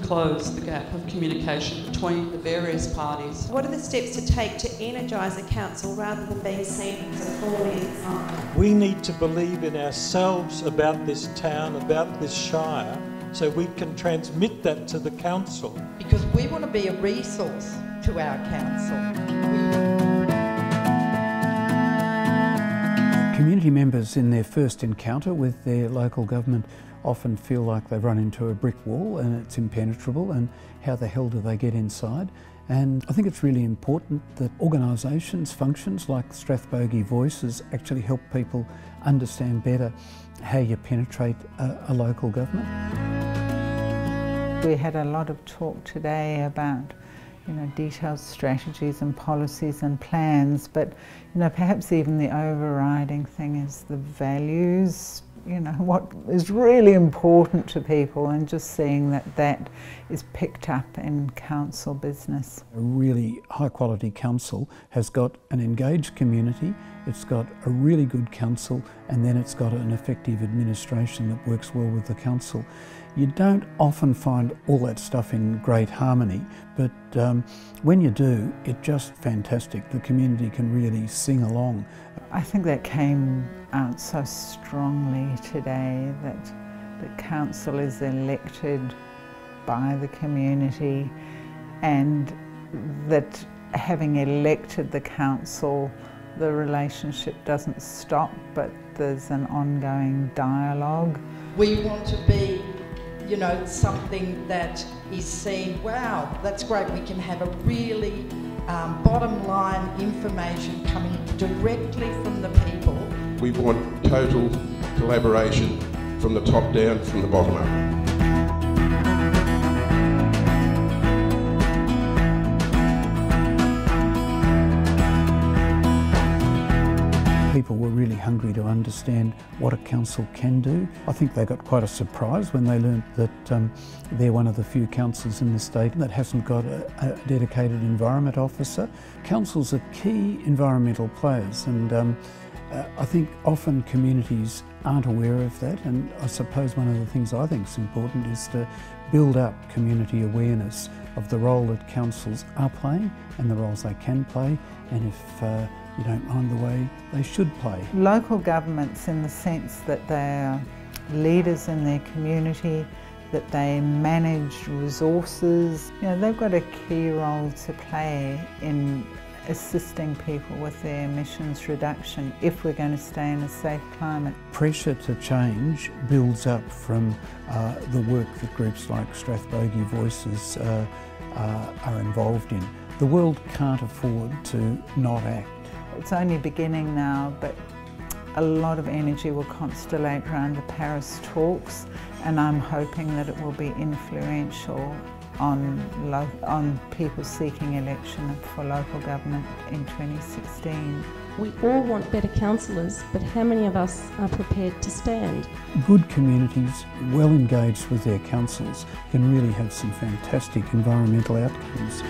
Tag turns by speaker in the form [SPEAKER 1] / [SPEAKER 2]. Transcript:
[SPEAKER 1] close the gap of communication between the various parties.
[SPEAKER 2] What are the steps to take to energise a council rather than being seen as a falling inside?
[SPEAKER 3] We need to believe in ourselves about this town, about this shire, so we can transmit that to the council.
[SPEAKER 4] Because we want to be a resource to our council.
[SPEAKER 5] Community members in their first encounter with their local government often feel like they've run into a brick wall and it's impenetrable, and how the hell do they get inside? And I think it's really important that organisations, functions like Strathbogie Voices actually help people understand better how you penetrate a local government.
[SPEAKER 6] We had a lot of talk today about detailed strategies and policies and plans, but perhaps even the overriding thing is the values, what is really important to people, and just seeing that that is picked up in council business.
[SPEAKER 5] A really high quality council has got an engaged community, it's got a really good council, and then it's got an effective administration that works well with the council. You don't often find all that stuff in great harmony, but when you do, it's just fantastic. The community can really sing along.
[SPEAKER 6] I think that came out so strongly today, that the council is elected by the community, and that having elected the council, the relationship doesn't stop, but there's an ongoing dialogue.
[SPEAKER 4] We want to be something that is seen, wow, that's great, we can have a really bottom line information coming directly from the people.
[SPEAKER 7] We want total collaboration from the top down, from the bottom up.
[SPEAKER 5] People were really hungry to understand what a council can do. I think they got quite a surprise when they learnt that they're one of the few councils in the state that hasn't got a dedicated environment officer. Councils are key environmental players, and I think often communities aren't aware of that, and I suppose one of the things I think is important is to build up community awareness of the role that councils are playing and the roles they can play, and if you don't mind the way they should play.
[SPEAKER 6] Local governments, in the sense that they're leaders in their community, that they manage resources, they've got a key role to play in assisting people with their emissions reduction if we're going to stay in a safe climate.
[SPEAKER 5] Pressure to change builds up from the work that groups like Strathbogie Voices are involved in. The world can't afford to not act.
[SPEAKER 6] It's only beginning now, but a lot of energy will constellate around the Paris talks, and I'm hoping that it will be influential on people seeking election for local government in 2016.
[SPEAKER 8] We all want better councillors, but how many of us are prepared to stand?
[SPEAKER 5] Good communities, well engaged with their councils, can really have some fantastic environmental outcomes.